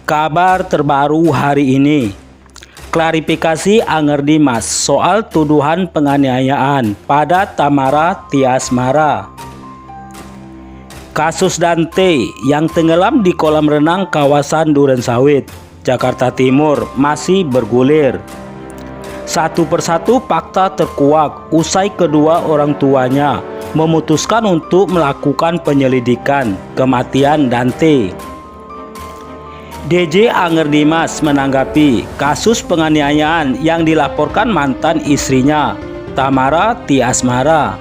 Kabar terbaru hari ini, klarifikasi Anger Dimas soal tuduhan penganiayaan pada Tamara Tiasmara. Kasus Dante yang tenggelam di kolam renang kawasan Durensawit, Jakarta Timur masih bergulir. Satu persatu fakta terkuak usai kedua orang tuanya memutuskan untuk melakukan penyelidikan kematian Dante. DJ Anger Dimas menanggapi kasus penganiayaan yang dilaporkan mantan istrinya, Tamara Tiasmara.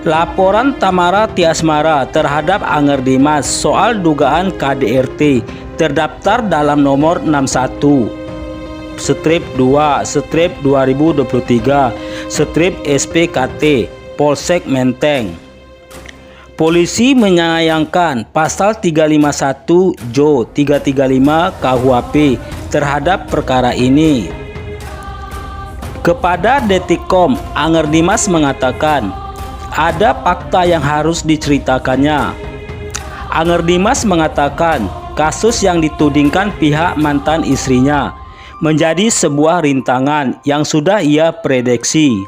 Laporan Tamara Tiasmara terhadap Anger Dimas soal dugaan KDRT terdaftar dalam nomor 61/2/2023/SPKT Polsek Menteng. Polisi menyayangkan pasal 351 Jo 335 KUHP terhadap perkara ini. Kepada Detikcom, Anger Dimas mengatakan ada fakta yang harus diceritakannya. Anger Dimas mengatakan kasus yang ditudingkan pihak mantan istrinya menjadi sebuah rintangan yang sudah ia prediksi.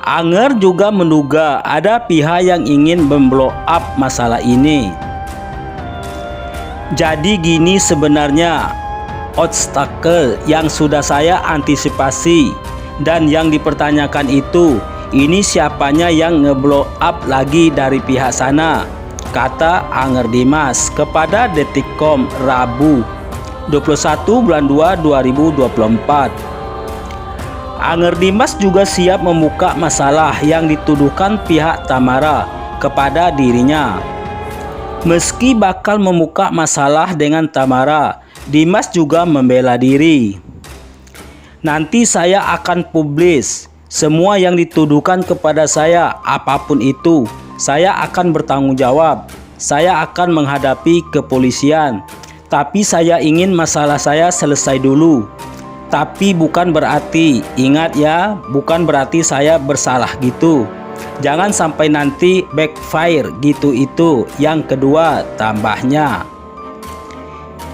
Anger juga menduga ada pihak yang ingin memblow up masalah ini. Jadi gini sebenarnya obstacle yang sudah saya antisipasi, dan yang dipertanyakan itu, ini siapanya yang ngeblow up lagi dari pihak sana, kata Anger Dimas kepada Detikcom Rabu 21/2/2024. Anger Dimas juga siap membuka masalah yang dituduhkan pihak Tamara kepada dirinya. Meski bakal membuka masalah dengan Tamara, Dimas juga membela diri. Nanti saya akan publis semua yang dituduhkan kepada saya, apapun itu. Saya akan bertanggung jawab. Saya akan menghadapi kepolisian. Tapi saya ingin masalah saya selesai dulu. Tapi bukan berarti, ingat ya, bukan berarti saya bersalah gitu. Jangan sampai nanti backfire gitu itu. Yang kedua, tambahnya.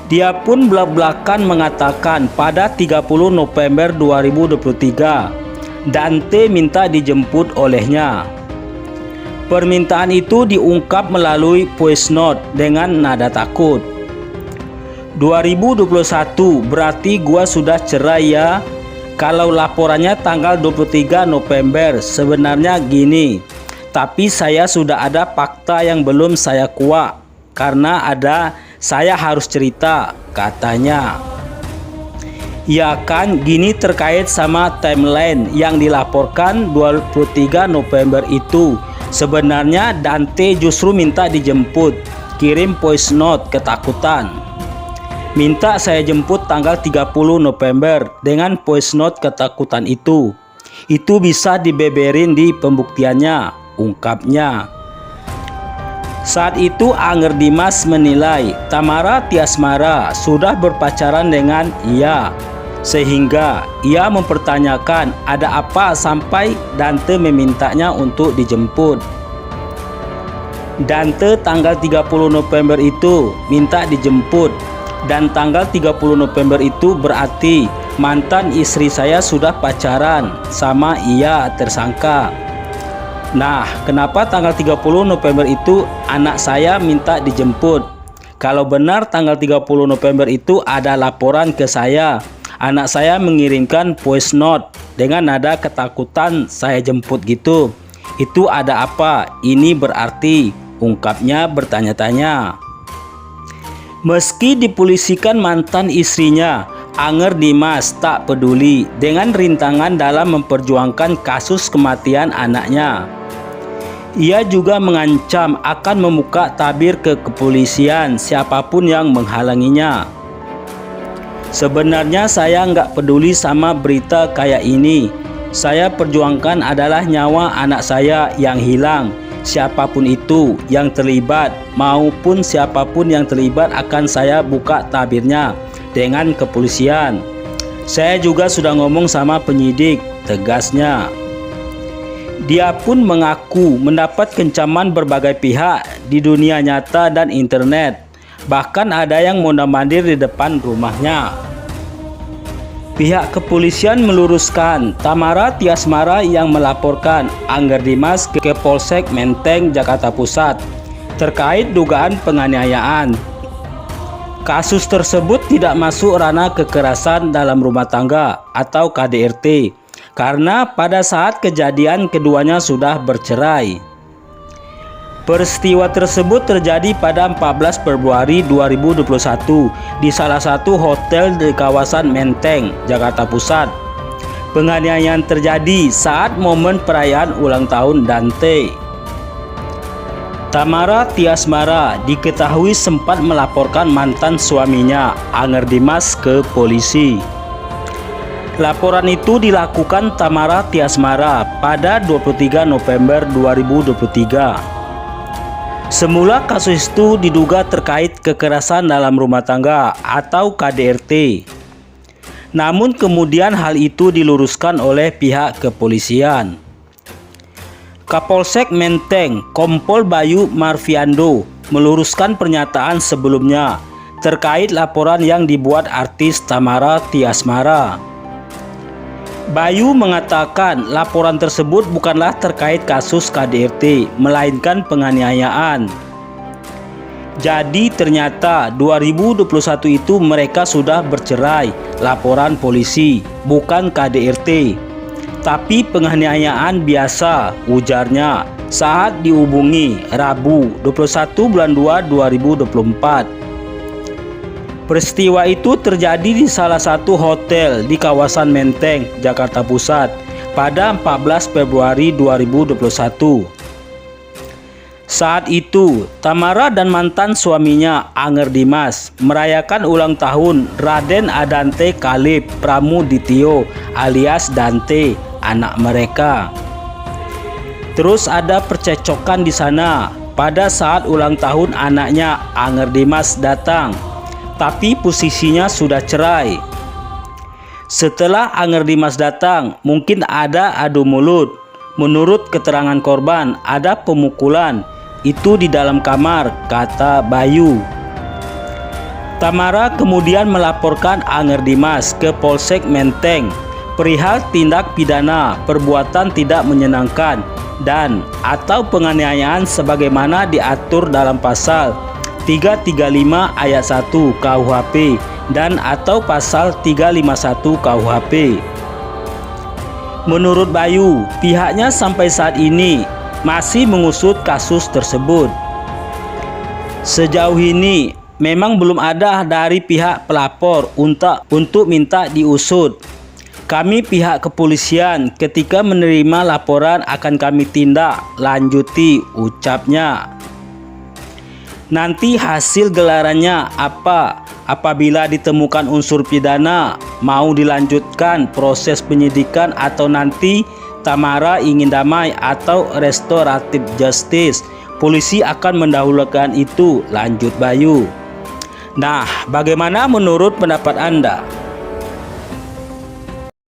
Dia pun belak-belakan mengatakan pada 30 November 2023, Dante minta dijemput olehnya. Permintaan itu diungkap melalui voice note dengan nada takut. 2021 berarti gua sudah cerai ya. Kalau laporannya tanggal 23 November sebenarnya gini. Tapi saya sudah ada fakta yang belum saya kuak. Karena saya harus cerita, katanya. Ya kan, gini terkait sama timeline yang dilaporkan 23 November itu. Sebenarnya Dante justru minta dijemput. Kirim voice note ketakutan. Minta saya jemput tanggal 30 November dengan voice note ketakutan itu. Itu bisa dibeberin di pembuktiannya, ungkapnya. Saat itu Anger Dimas menilai Tamara Tiasmara sudah berpacaran dengan ia, sehingga ia mempertanyakan ada apa sampai Dante memintanya untuk dijemput. Dante tanggal 30 November itu minta dijemput. Dan tanggal 30 November itu berarti mantan istri saya sudah pacaran sama ia tersangka. Nah, kenapa tanggal 30 November itu anak saya minta dijemput? Kalau benar tanggal 30 November itu ada laporan ke saya, anak saya mengirimkan voice note dengan nada ketakutan saya jemput gitu. Itu ada apa? Ini berarti, ungkapnya bertanya-tanya. Meski dipolisikan mantan istrinya, Anger Dimas tak peduli dengan rintangan dalam memperjuangkan kasus kematian anaknya. Ia juga mengancam akan membuka tabir ke kepolisian siapapun yang menghalanginya. Sebenarnya saya nggak peduli sama berita kayak ini. Saya perjuangkan adalah nyawa anak saya yang hilang. Siapapun itu yang terlibat maupun siapapun yang terlibat akan saya buka tabirnya dengan kepolisian. Saya juga sudah ngomong sama penyidik, tegasnya. Dia pun mengaku mendapat kencaman berbagai pihak di dunia nyata dan internet. Bahkan ada yang mondar-mandir di depan rumahnya. Pihak kepolisian meluruskan Tamara Tiasmara yang melaporkan Angger Dimas ke Polsek Menteng, Jakarta Pusat terkait dugaan penganiayaan. Kasus tersebut tidak masuk ranah kekerasan dalam rumah tangga atau KDRT karena pada saat kejadian keduanya sudah bercerai. Peristiwa tersebut terjadi pada 14 Februari 2021 di salah satu hotel di kawasan Menteng, Jakarta Pusat. Penganiayaan terjadi saat momen perayaan ulang tahun Dante. Tamara Tiasmara diketahui sempat melaporkan mantan suaminya, Angger Dimas, ke polisi. Laporan itu dilakukan Tamara Tiasmara pada 23 November 2023. Semula kasus itu diduga terkait kekerasan dalam rumah tangga atau KDRT. Namun kemudian hal itu diluruskan oleh pihak kepolisian. Kapolsek Menteng, Kompol Bayu Marviando, meluruskan pernyataan sebelumnya terkait laporan yang dibuat artis Tamara Tiasmara. Bayu mengatakan laporan tersebut bukanlah terkait kasus KDRT, melainkan penganiayaan. Jadi ternyata 2021 itu mereka sudah bercerai, laporan polisi, bukan KDRT. Tapi penganiayaan biasa, ujarnya saat dihubungi Rabu 21 bulan 2 2024. Peristiwa itu terjadi di salah satu hotel di kawasan Menteng, Jakarta Pusat pada 14 Februari 2021. Saat itu, Tamara dan mantan suaminya Angger Dimas merayakan ulang tahun Raden Adante Kalib Pramudityo alias Dante, anak mereka. Terus ada percecokan di sana pada saat ulang tahun anaknya Angger Dimas datang. Tapi posisinya sudah cerai. Setelah Angger Dimas datang, mungkin ada adu mulut. Menurut keterangan korban, ada pemukulan. Itu di dalam kamar, kata Bayu. Tamara kemudian melaporkan Angger Dimas ke Polsek Menteng perihal tindak pidana perbuatan tidak menyenangkan dan atau penganiayaan sebagaimana diatur dalam pasal 335 ayat 1 KUHP dan atau pasal 351 KUHP. Menurut Bayu, pihaknya sampai saat ini masih mengusut kasus tersebut. Sejauh ini memang belum ada dari pihak pelapor untuk minta diusut. Kami pihak kepolisian ketika menerima laporan akan kami tindak lanjuti, ucapnya. Nanti hasil gelarannya apa? Apabila ditemukan unsur pidana, mau dilanjutkan proses penyidikan atau nanti Tamara ingin damai atau restoratif justice, polisi akan mendahulukan itu, lanjut Bayu. Nah, bagaimana menurut pendapat Anda?